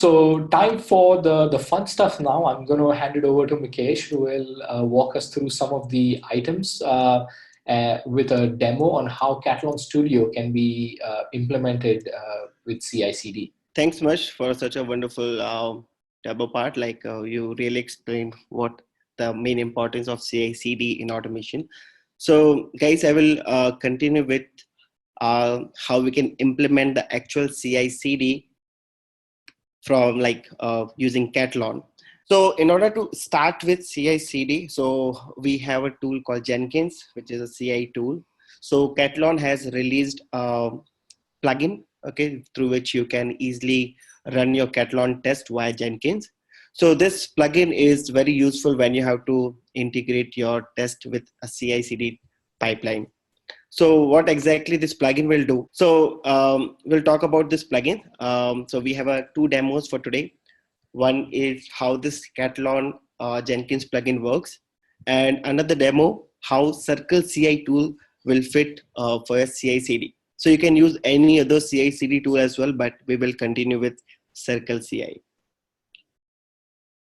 So time for the fun stuff now. I'm going to hand it over to Mikesh, who will walk us through some of the items with a demo on how Katalon Studio can be implemented with CI/CD. Thanks much for such a wonderful demo part. You really explained what the main importance of CI/CD in automation. So, guys, I will continue with how we can implement the actual CI/CD from using Katalon. So in order to start with CI/CD, so we have a tool called Jenkins, which is a CI tool. So Katalon has released a plugin, okay, through which you can easily run your Katalon test via Jenkins. So this plugin is very useful when you have to integrate your test with a CI/CD pipeline. So what exactly this plugin will do? So we'll talk about this plugin. So we have two demos for today. One is how this Katalon Jenkins plugin works, and another demo how Circle CI tool will fit for a CI/CD. So you can use any other CI/CD tool as well, but we will continue with Circle CI.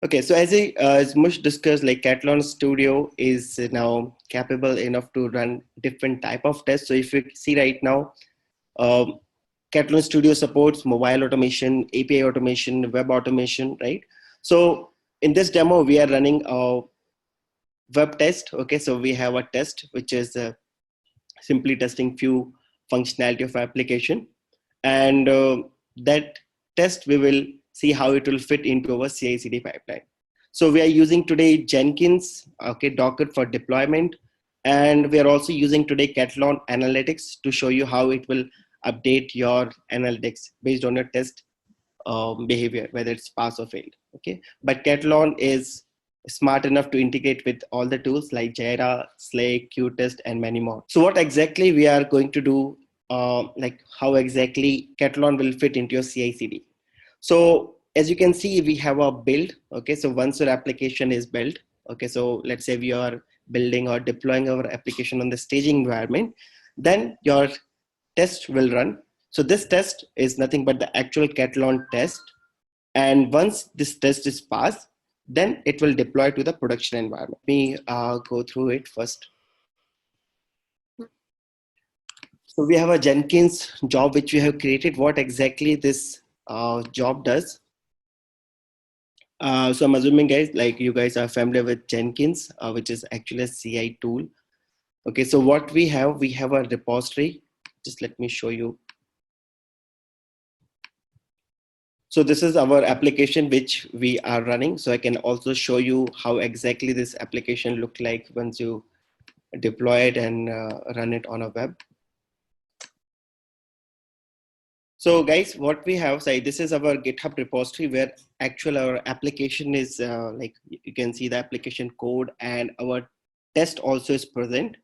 Okay, so as Mush discussed, like Katalon Studio is now capable enough to run different type of tests. So if you see right now, Katalon Studio supports mobile automation, API automation, web automation, right? So in this demo, we are running a web test. Okay, so we have a test which is simply testing few functionality of application, and that test we will see how it will fit into our CI/CD pipeline. So we are using today Jenkins, okay, Docker for deployment, and we are also using today Katalon Analytics to show you how it will update your analytics based on your test behavior, whether it's pass or failed. Okay, but Katalon is smart enough to integrate with all the tools like Jira, Slack, Qtest, and many more. So what exactly we are going to do, like how exactly Katalon will fit into your CI/CD. So as you can see, we have a build. Okay, so once your application is built, okay, so let's say we are building or deploying our application on the staging environment, then your test will run. So this test is nothing but the actual Katalon test. And once this test is passed, then it will deploy to the production environment. Let me go through it first. So we have a Jenkins job which we have created. What exactly this job does? So I'm assuming, guys, like you guys are familiar with Jenkins, which is actually a CI tool. Okay, so what we have a repository. Just let me show you. So this is our application which we are running. So I can also show you how exactly this application look like once you deploy it and run it on a web. So guys, what we have, this is our GitHub repository where actual our application is like you can see the application code and our test also is present.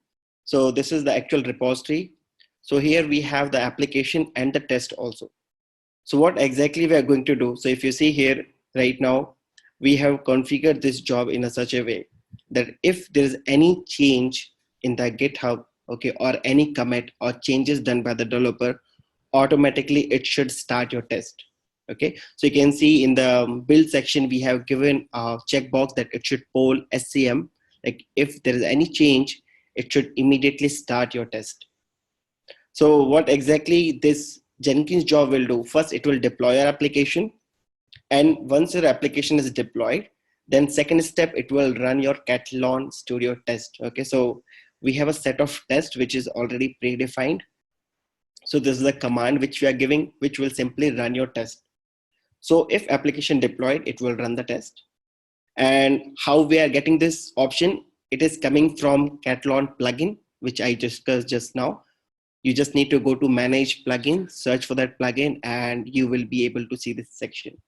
So this is the actual repository. So here we have the application and the test also. So what exactly we are going to do? So if you see here right now, we have configured this job in such a way that if there is any change in the GitHub, okay, or any commit or changes done by the developer, automatically it should start your test. Okay, so you can see in the build section, we have given a checkbox that it should poll SCM. Like if there is any change, it should immediately start your test. So what exactly this Jenkins job will do? First, it will deploy your application. And once your application is deployed, then second step, it will run your Katalon Studio test. Okay, so we have a set of tests which is already predefined. So this is a command which we are giving, which will simply run your test. So if application deployed, it will run the test. And how we are getting this option, it is coming from Katalon plugin, which I discussed just now. You just need to go to manage plugin, search for that plugin, and you will be able to see this section.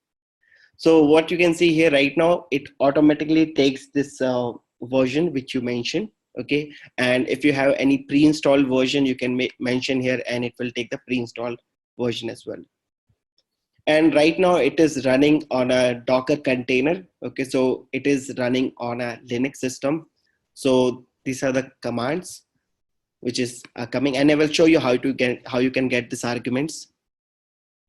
So what you can see here right now, it automatically takes this version which you mentioned. Okay, and if you have any pre-installed version, you can mention here and it will take the pre-installed version as well. And right now it is running on a Docker container. Okay, so it is running on a Linux system. So these are the commands which is coming, and I will show you how you can get these arguments.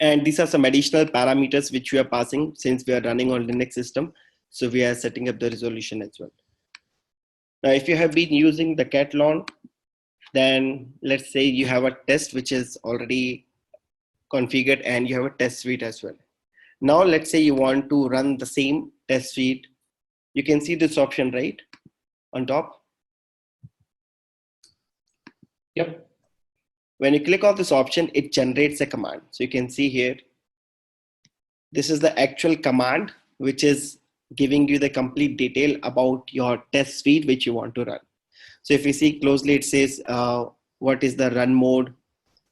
And these are some additional parameters which we are passing since we are running on Linux system. So we are setting up the resolution as well. Now, if you have been using the Katalon, then let's say you have a test which is already configured and you have a test suite as well. Now, let's say you want to run the same test suite. You can see this option right on top. Yep. When you click on this option, it generates a command. So you can see here, this is the actual command, which is giving you the complete detail about your test suite which you want to run. So if you see closely, it says what is the run mode,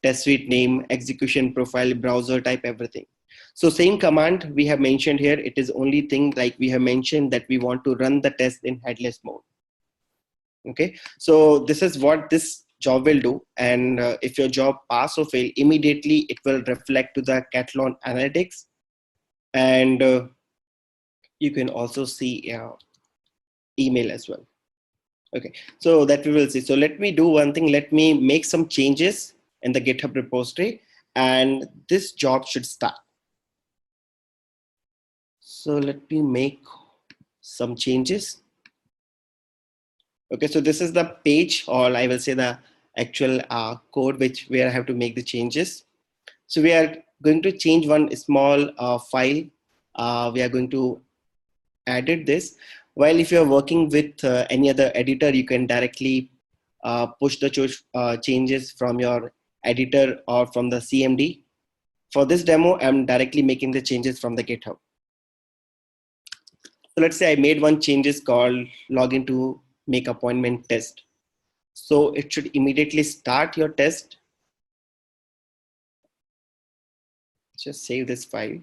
test suite name, execution profile, browser type, everything. So same command we have mentioned here. It is only thing like we have mentioned that we want to run the test in headless mode. Okay, so this is what this job will do. And if your job pass or fail, immediately it will reflect to the Katalon analytics. And you can also see email as well. Okay, so that we will see. So let me do one thing. Let me make some changes in the GitHub repository, and this job should start. So let me make some changes. Okay, so this is the page, or I will say the actual code which where I have to make the changes. So we are going to change one small file. We are going to edit this. While if you are working with any other editor, you can directly push the changes from your editor or from the CMD. For this demo, I'm directly making the changes from the GitHub. So let's say I made one changes called login to make appointment test. So it should immediately start your test. Just save this file.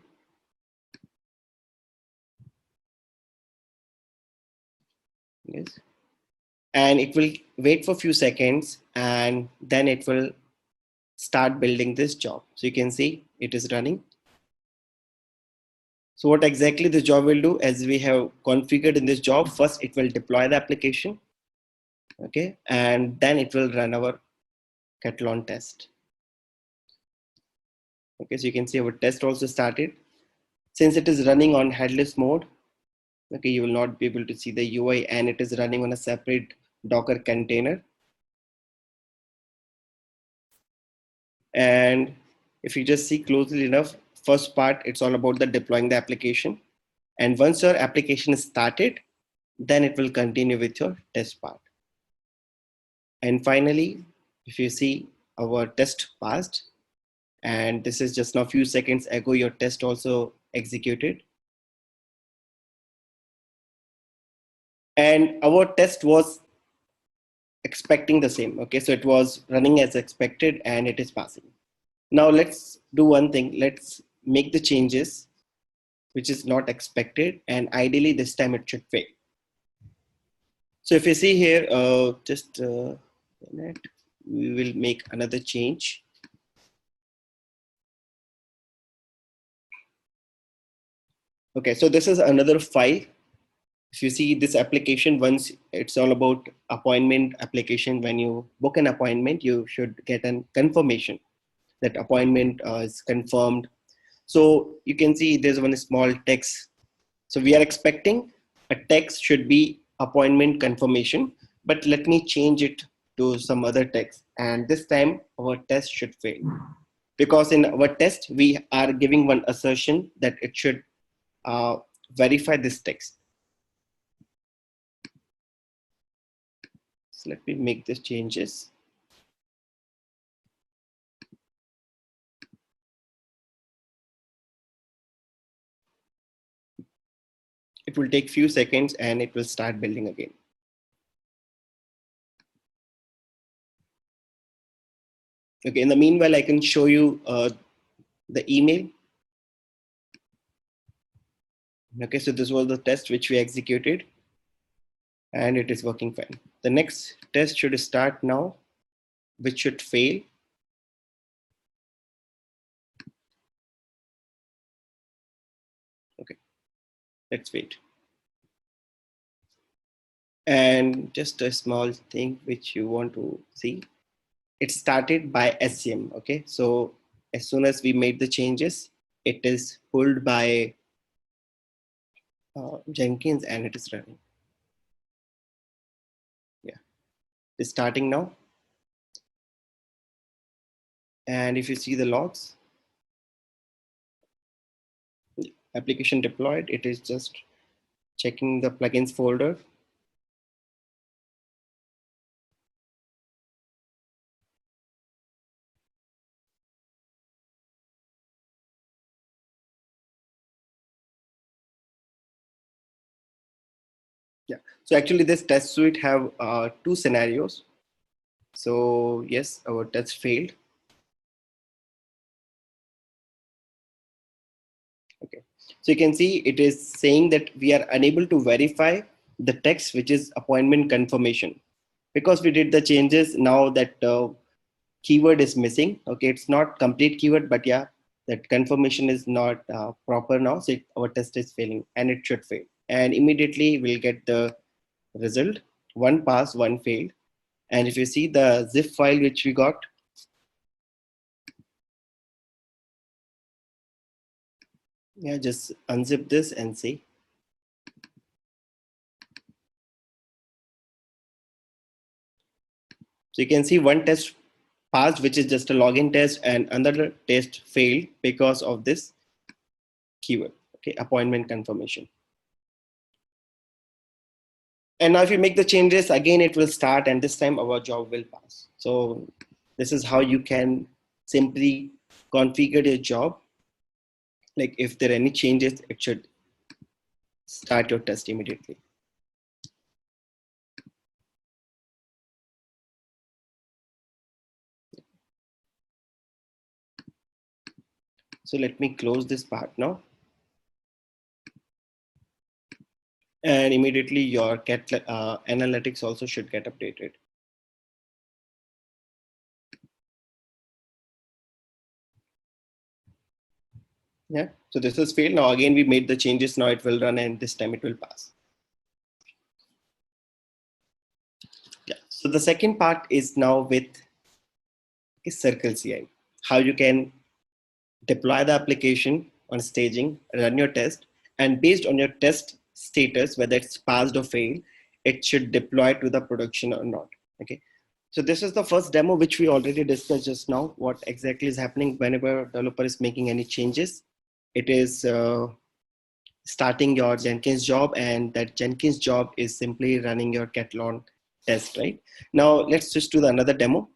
Yes. And it will wait for a few seconds and then it will start building this job. So you can see it is running. So what exactly this job will do, as we have configured in this job, first it will deploy the application. Okay, and then it will run our Katalon test. Okay, so you can see our test also started. Since it is running on headless mode, okay, you will not be able to see the UI, and it is running on a separate Docker container. And if you just see closely enough, first part, it's all about the deploying the application. And once your application is started, then it will continue with your test part. And finally, if you see our test passed, and this is just now a few seconds ago, your test also executed. And our test was expecting the same. Okay, so it was running as expected and it is passing. Now let's do one thing. Let's make the changes which is not expected, and ideally this time it should fail. So if you see here, just a minute, we will make another change. Okay, so this is another file. If you see this application, once it's all about appointment application, when you book an appointment, you should get a confirmation that appointment is confirmed. So you can see there's one small text. So we are expecting a text should be appointment confirmation, but let me change it to some other text. And this time our test should fail, because in our test, we are giving one assertion that it should verify this text. So let me make these changes. It will take few seconds and it will start building again. Okay, in the meanwhile, I can show you the email. Okay, so this was the test which we executed and it is working fine. The next test should start now, which should fail. Okay, let's wait. And just a small thing which you want to see. It started by SCM. Okay, so as soon as we made the changes, it is pulled by Jenkins and it is running. Yeah, it's starting now. And if you see the logs, application deployed, it is just checking the plugins folder. Yeah, so actually this test suite have two scenarios. So yes, our test failed. Okay, so you can see it is saying that we are unable to verify the text, which is appointment confirmation, because we did the changes. Now that keyword is missing. Okay, it's not complete keyword, but yeah, that confirmation is not proper now. So our test is failing, and it should fail. And immediately we'll get the result: one pass, one failed. And if you see the zip file which we got, yeah, just unzip this and see. So you can see one test passed, which is just a login test, and another test failed because of this keyword. Okay, appointment confirmation. And now if you make the changes again, it will start, and this time our job will pass. So this is how you can simply configure your job. Like if there are any changes, it should start your test immediately. So let me close this part now. And immediately your analytics also should get updated. Yeah, so this is failed. Now again, we made the changes. Now it will run, and this time it will pass. Yeah, so the second part is now with Circle CI, how you can deploy the application on staging, run your test, and based on your test status, whether it's passed or failed, it should deploy to the production or not. Okay, so this is the first demo which we already discussed just now. What exactly is happening whenever a developer is making any changes? It is starting your Jenkins job, and that Jenkins job is simply running your Katalon test. Right now, let's switch to the another demo.